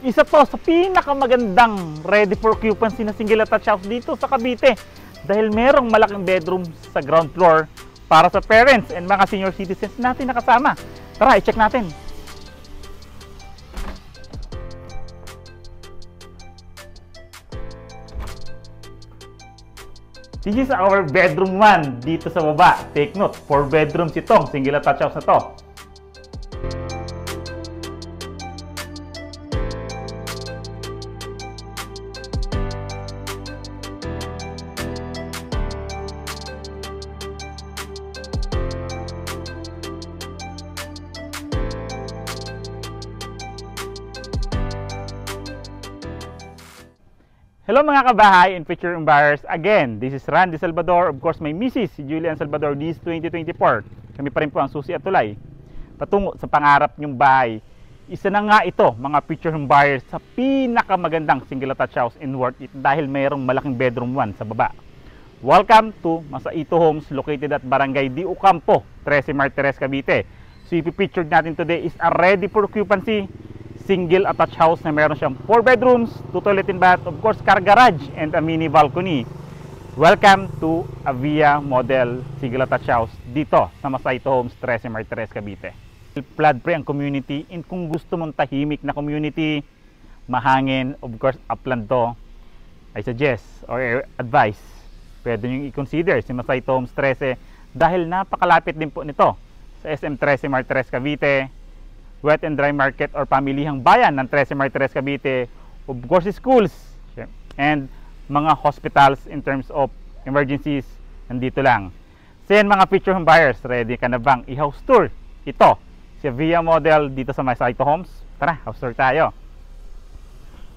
Isa to sa pinakamagandang ready for occupancy na single attached house dito sa Cavite. Dahil merong malaking bedroom sa ground floor para sa parents and mga senior citizens natin nakasama. Tara, i-check natin. This is our bedroom 1 dito sa baba. Take note, 4 bedrooms itong single attached house na to. Hello mga kabahay and future buyers. Again, this is Randy Salvador. Of course, my Mrs. si Julian Salvador. This 2024. Kami pa rin po ang susi at tulay patungo sa pangarap nyong bahay. Isa na nga ito, mga future buyers, sa pinakamagandang single attached house in worth it dahil mayroong malaking bedroom 1 sa baba. Welcome to Masaito Homes located at Barangay Di Ocampo, 13 Martires, Cavite. So, ipipictured natin today is a ready for occupancy single attached house na meron siyang 4 bedrooms, 2 toilet and bath, of course car garage and a mini balcony. Welcome to a Via model single attached house dito sa Masaito Homes, 13 Martires, Cavite. Flood free ang community, and kung gusto mong tahimik na community, mahangin, of course upland to, I suggest or advise, pwede nyo i-consider si Masaito Homes 13 dahil napakalapit din po nito sa SM 13 Martires, Cavite, wet and dry market or pamilihang bayan ng 13 Martires, Cavite, of course schools and mga hospitals in terms of emergencies, nandito lang. So yan mga future home buyers, ready ka na bang i-house tour ito si Via model dito sa Masaito Homes? Tara, house tour tayo.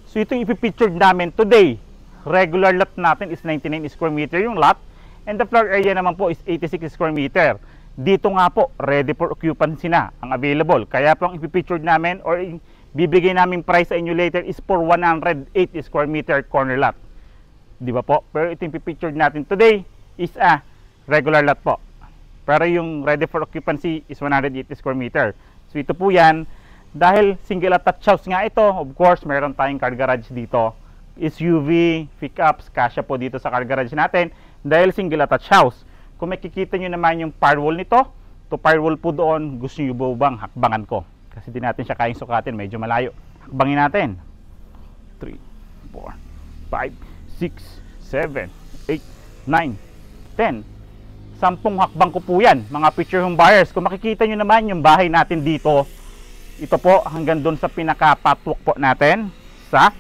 So ito yung ipipicture namin today. Regular lot natin is 99 square meter yung lot, and the floor area naman po is 86 square meter. Dito nga po, ready for occupancy na ang available. Kaya po ang ipipicture namin or bibigay namin price sa inyo later is for 108 square meter corner lot. Di ba po? Pero ito yung ipipicture natin today is a regular lot po. Pero yung ready for occupancy is 180 square meter. So ito po yan. Dahil single attached house nga ito, of course, meron tayong car garage dito. SUV, pickups, kasya po dito sa car garage natin. Dahil single attached house. Kung makikita nyo naman yung firewall nito, to firewall po doon, gusto nyo ba bang hakbangan ko? Kasi di natin siya kayang sukatin, medyo malayo. Hakbangin natin. 3, 4, 5, 6, 7, 8, 9, 10. 10 hakbang ko po yan, mga future home buyers. Kung makikita nyo naman yung bahay natin dito, ito po hanggang doon sa pinaka-patwalk po natin. Sa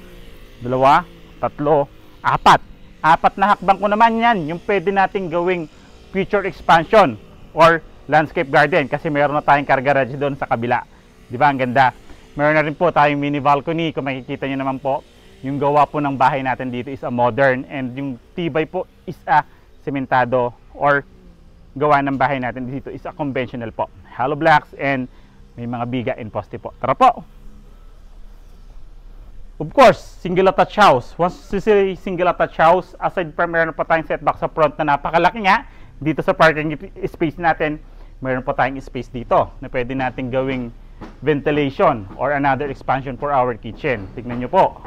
2, 3, 4. 4 na hakbang ko naman yan, yung pwede nating gawing future expansion or landscape garden kasi meron na tayong car garage doon sa kabila. Di ba? Ang ganda. Meron na rin po tayong mini balcony. Kung makikita nyo naman po, yung gawa po ng bahay natin dito is a modern, and yung tibay po is a sementado, or gawa ng bahay natin dito is a conventional po. Hollow blocks and may mga biga and poste po. Tara po! Of course, single attached house. Once you say single attached house, aside from meron pa tayong setback sa front na napakalaki nga, dito sa parking space natin, mayroon pa tayong space dito na pwede natin gawing ventilation or another expansion for our kitchen. Tignan nyo po.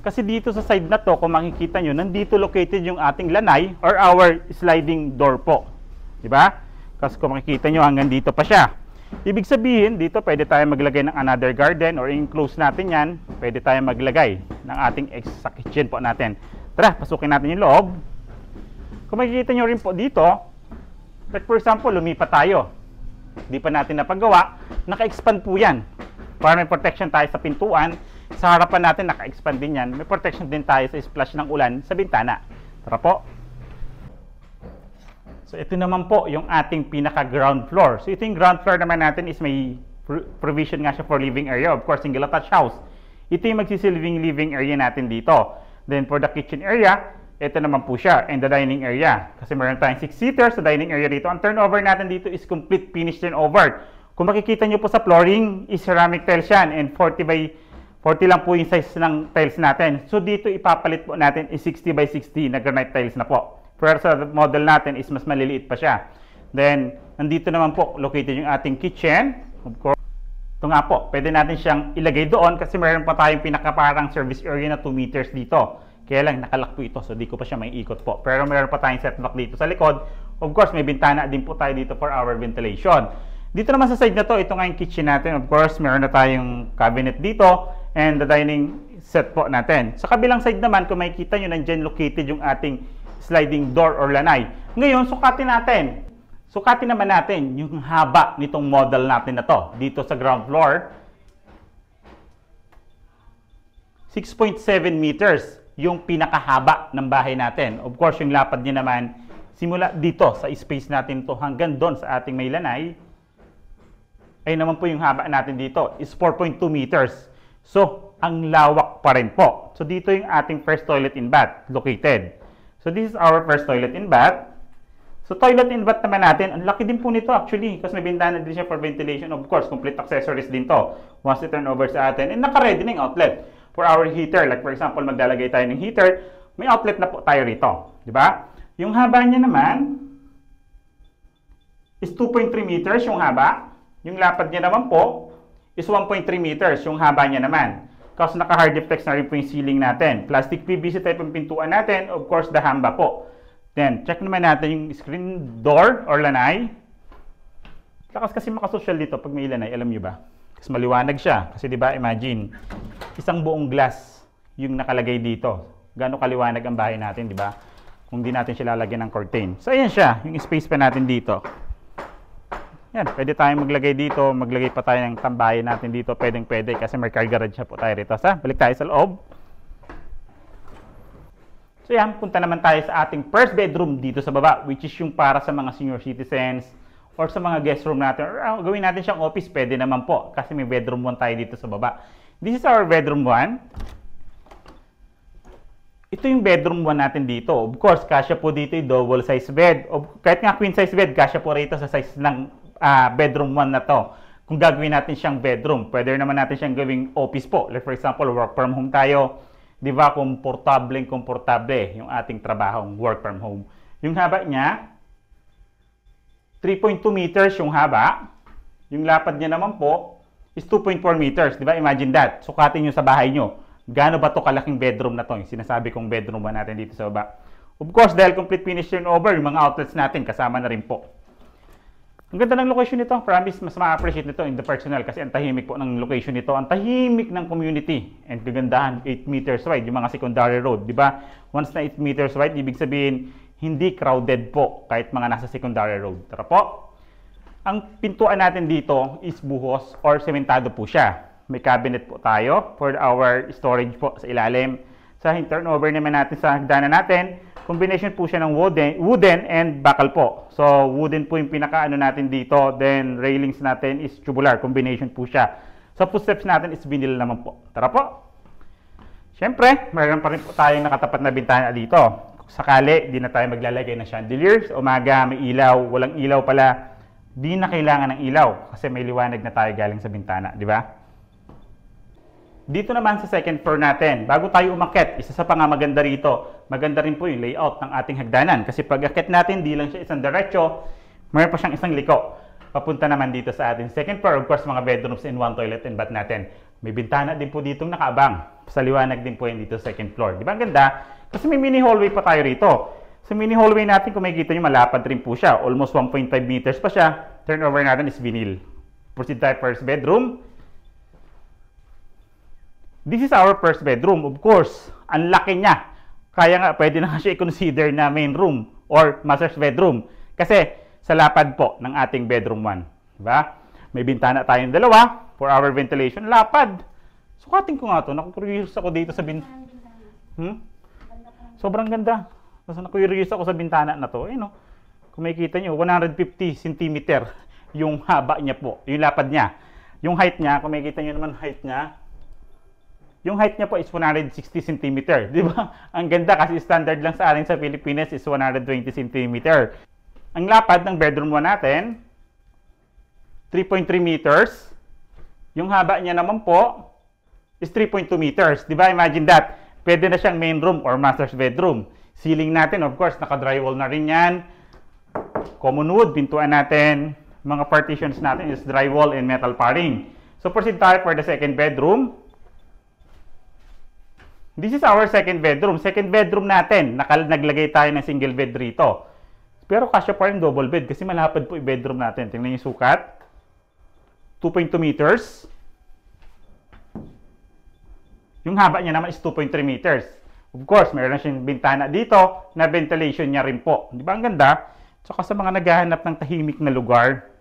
Kasi dito sa side na to, kung makikita nyo, nandito located yung ating lanay or our sliding door po. Diba? Kasi kung makikita nyo, hanggang dito pa siya. Ibig sabihin, dito pwede tayo maglagay ng another garden or enclose natin yan. Pwede tayo maglagay ng ating extra kitchen po natin. Tara, pasukin natin yung loob. Kung makikita nyo rin po dito, like for example, lumipat tayo. Di pa natin napagawa, naka-expand po yan. Para may protection tayo sa pintuan, sa harapan natin naka-expand din yan. May protection din tayo sa splash ng ulan sa bintana. Tara po. So ito naman po yung ating pinaka-ground floor. So ito yung ground floor naman natin is may provision nga siya for living area. Of course, single attached house. Ito yung magsisilbing living area natin dito. Then for the kitchen area, ito naman po siya, and the dining area. Kasi meron tayong 6 seaters sa dining area dito. Ang turnover natin dito is complete finish turnover. Kung makikita nyo po sa flooring, is ceramic tiles yan, and 40 by 40 lang po yung size ng tiles natin. So dito ipapalit po natin is 60 by 60 na granite tiles na po. Pero sa model natin is mas maliliit pa siya. Then, nandito naman po located yung ating kitchen. Of course, Ito nga po, pwede natin siyang ilagay doon kasi meron pa tayong pinakaparang service area na 2 meters dito. Kaya lang, nakalock po ito, so di ko pa siya may ikot po. Pero meron pa tayong set lock dito sa likod. Of course, may bintana din po tayo dito for our ventilation. Dito naman sa side na to, ito nga yung kitchen natin. Of course, meron na tayong cabinet dito and the dining set po natin. Sa kabilang side naman, kung makikita nyo, nandyan located yung ating sliding door or lanay. Ngayon, sukatin natin. Sukatin naman natin yung haba nitong model natin na to. Dito sa ground floor, 6.7 meters yung pinakahaba ng bahay natin. Of course, yung lapad niya naman, simula dito sa space natin to hanggang doon sa ating may lanay, ay naman po yung haba natin dito is 4.2 meters. So, ang lawak pa rin po. So, dito yung ating first toilet and bath located. So, this is our first toilet and bath. So, toilet and bath naman natin, ang laki din po nito actually kasi may bintana din siya for ventilation. Of course, complete accessories din to once you turn over sa atin. And naka-ready na yung outlet for our heater. Like for example, maglalagay tayo ng heater, may outlet na po tayo rito. Diba? Yung haba niya naman is 2.3 meters yung haba. Yung lapad niya naman po is 1.3 meters yung haba niya naman. Kasi naka-hard deflex na rin po yung ceiling natin. Plastic PVC type yung pintuan natin. Of course, the hamba po. Then, check naman natin yung screen door or lanay. Lakas kasi makasosyal dito pag may lanay, alam nyo ba? Kasi maliwanag siya. Kasi diba, imagine, isang buong glass yung nakalagay dito. Gaano kaliwanag ang bahay natin, diba? Kung di natin siya lalagyan ng curtain. So, ayan siya, yung space pa natin dito. Yan, pwede tayong maglagay dito, maglagay pa tayo ng tambayan natin dito. Pwedeng-pwede kasi may car garage siya po tayo rito. Balik tayo sa loob. So yan, punta naman tayo sa ating first bedroom dito sa baba, which is yung para sa mga senior citizens or sa mga guest room natin. Or gawin natin siyang office, pwede naman po kasi may bedroom 1 tayo dito sa baba. This is our bedroom 1. Ito yung bedroom 1 natin dito. Of course, kasya po dito yung double size bed. Kahit nga queen size bed, kasya po rito sa size ng bedroom 1 na to. Kung gagawin natin siyang bedroom, pwede naman natin siyang gawing office po. Like for example, work from home tayo. Di ba, komportable yung ating trabahong work from home. Yung haba niya, 3.2 meters yung haba. Yung lapad niya naman po is 2.4 meters. Di ba, imagine that. Sukatin nyo sa bahay nyo. Gaano ba to kalaking bedroom na to? Yung sinasabi kong bedroom ba natin dito sa baba. Of course, dahil complete finish turnover, yung mga outlets natin kasama na rin po. Ang ganda ng location nito. Promise, mas ma-appreciate nito in the personal kasi ang tahimik po ng location nito. Ang tahimik ng community. And kagandahan, 8 meters wide, yung mga secondary road. Diba? Once na 8 meters wide, ibig sabihin, hindi crowded po kahit mga nasa secondary road. Tara po. Ang pintuan natin dito is buhos or sementado po siya. May cabinet po tayo for our storage po sa ilalim. Sa turnover naman natin sa hagdanan natin, combination po siya ng wooden and bakal po. So, wooden po yung pinaka-ano natin dito. Then, railings natin is tubular. Combination po siya. Sa footsteps natin is vinyl naman po. Tara po. Siyempre, mayroon pa rin po tayong nakatapat na bintana dito. Sakali, di na tayo maglalagay ng chandeliers. Umaga, may ilaw. Walang ilaw pala. Di na kailangan ng ilaw. Kasi may liwanag na tayo galing sa bintana. Di ba? Dito naman sa second floor natin, bago tayo umakyat, isa sa pangamaganda rito, maganda rin po yung layout ng ating hagdanan. Kasi pag akyat natin, di lang siya isang diretso, mayroon pa siyang isang liko. Papunta naman dito sa ating second floor, of course, mga bedrooms and 1 toilet and bath natin. May bintana din po ditong nakaabang. Sa liwanag din po yan dito sa second floor. Di ba ang ganda? Kasi may mini hallway pa tayo rito. Sa mini hallway natin, kung makikita nyo, malapad rin po siya. Almost 1.5 meters pa siya. Turnover natin is vinyl. Proceed tayo first bedroom. This is our first bedroom. Of course, ang laki niya. Kaya nga, pwede na siya i-consider na main room or master's bedroom. Kasi, sa lapad po ng ating bedroom 1. Diba? May bintana tayong dalawa for our ventilation. Lapad. Sukatin ko nga ito. Naku-curious ako dito sa bintana. Sobrang ganda. Naku-curious ako sa bintana na to. No? Kung makikita nyo, 150 cm yung haba niya po. Yung lapad niya. Yung height niya, kung makikita nyo naman height niya, yung height niya po is 160 cm. Di ba? Ang ganda kasi standard lang sa atin sa Pilipinas is 120 cm. Ang lapad ng bedroom 1 natin, 3.3 meters. Yung haba niya naman po is 3.2 meters. Di ba? Imagine that. Pwede na siyang main room or master's bedroom. Ceiling natin, of course, naka-drywall na rin yan. Common wood, pintuan natin. Mga partitions natin is drywall and metal paring. So proceed tayo for the second bedroom. This is our second bedroom. Second bedroom natin, naglagay tayo ng single bed rito. Pero kasya pa rin double bed kasi malapad po yung bedroom natin. Tingnan yung sukat. 2.2 meters. Yung haba niya naman is 2.3 meters. Of course, meron na siyang bintana dito na ventilation niya rin po. Di ba ang ganda? Tsaka sa mga naghahanap ng tahimik na lugar,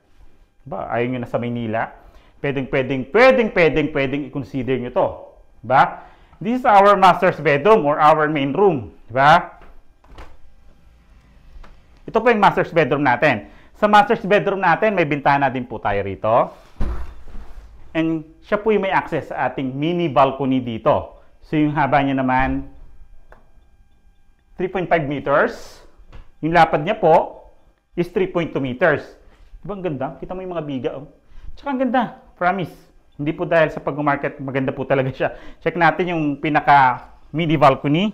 ba, ayaw nyo na sa Maynila, pwedeng i-consider nyo to. Ba? This is our master's bedroom or our main room. Di ba? Ito po yung master's bedroom natin. Sa master's bedroom natin, may bintana din po tayo rito. And siya po yung may access sa ating mini balcony dito. So yung haba niya naman, 3.5 meters. Yung lapad niya po is 3.2 meters. Diba ang ganda? Kita mo yung mga biga. Oh. Tsaka ang ganda. Promise. Hindi po dahil sa pag-market, maganda po talaga siya. Check natin yung pinaka mini balcony.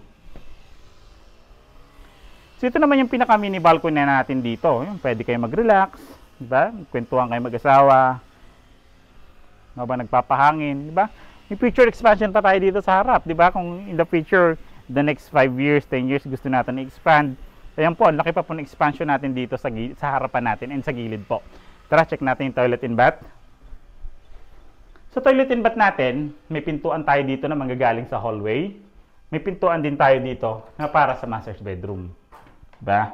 So ito naman yung pinaka mini balcony natin dito. Yung pwede kayo mag-relax, diba? Kwentuhan kayo mag-asawa. Habang nagpapahangin, diba? May future expansion pa tayo dito sa harap, diba? Kung in the future, the next 5 years, 10 years gusto natin i-expand. Ayan po, laki pa po ng expansion natin dito sa harapan natin and sa gilid po. Tara, check natin yung toilet and bath. Sa toilet and bath natin, may pintuan tayo dito na manggagaling sa hallway. May pintuan din tayo dito na para sa master's bedroom. Diba?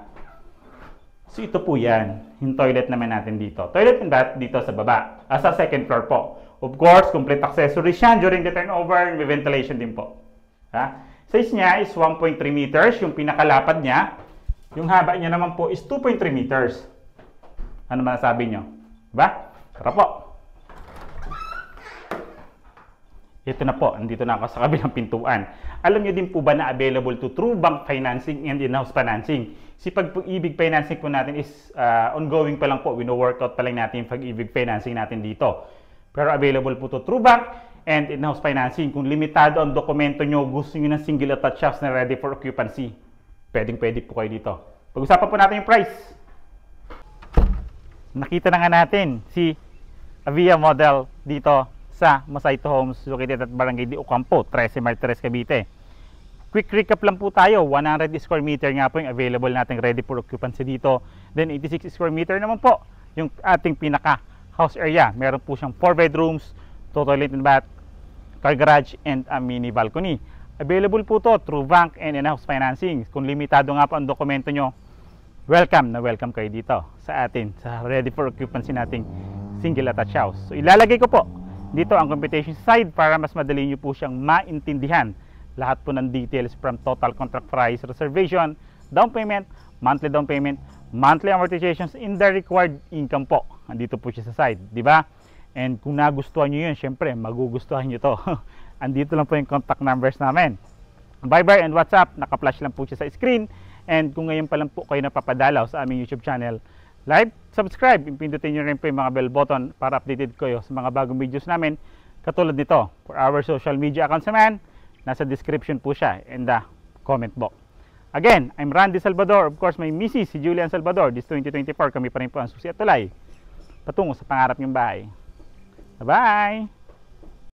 So ito po yan, yung toilet naman natin dito. Toilet and bath dito sa baba, sa second floor po. Of course, complete accessories yan during the turnover, may ventilation din po. Ha? Size niya is 1.3 meters, yung pinakalapad niya. Yung haba niya naman po is 2.3 meters. Ano man nasabi nyo? Diba? Tara po. Ito na po, andito na ako sa kabilang pintuan. Alam niyo din po ba na available to true bank financing and in-house financing? Si Pag-ibig financing po natin is ongoing pa lang po. Wino-workout pa lang natin yung Pag-ibig financing natin dito. Pero available po to true bank and in-house financing. Kung limitado ang dokumento nyo, gusto nyo ng single attached house na ready for occupancy, pwedeng-pwede po kayo dito. Pag-usapan po natin yung price. Nakita na nga natin si Avia model dito sa Masaito Homes located at Barangay de Ocampo, 13 Martires, Cavite. Quick recap lang po tayo, 100 square meter nga po yung available nating ready for occupancy dito. Then 86 square meter naman po yung ating pinaka house area. Meron po siyang 4 bedrooms, toilet and bath, car garage, and a mini balcony. Available po to through bank and in-house financing. Kung limitado nga po ang dokumento nyo, welcome na welcome kayo dito sa atin, sa ready for occupancy nating single attached house. So ilalagay ko po dito ang computation side para mas madali nyo po siyang maintindihan. Lahat po ng details from total contract price, reservation, down payment, monthly down payment, monthly amortizations, in the required income po. Andito po siya sa side, di ba? And kung nagustuhan nyo yun, syempre, magugustuhan nyo to. Andito lang po yung contact numbers namin. Viber and WhatsApp, naka-flash lang po siya sa screen. And kung ngayon pa lang po kayo napapadalaw sa aming YouTube channel, like, subscribe, pindutin nyo rin po yung mga bell button para updated kayo sa mga bagong videos namin. Katulad nito, for our social media accounts naman, nasa description po siya in the comment box. Again, I'm Randy Salvador. Of course, my Mrs. si Julian Salvador. This 2024, kami pa rin po ang susi at tulay patungo sa pangarap niyong bahay. Bye-bye!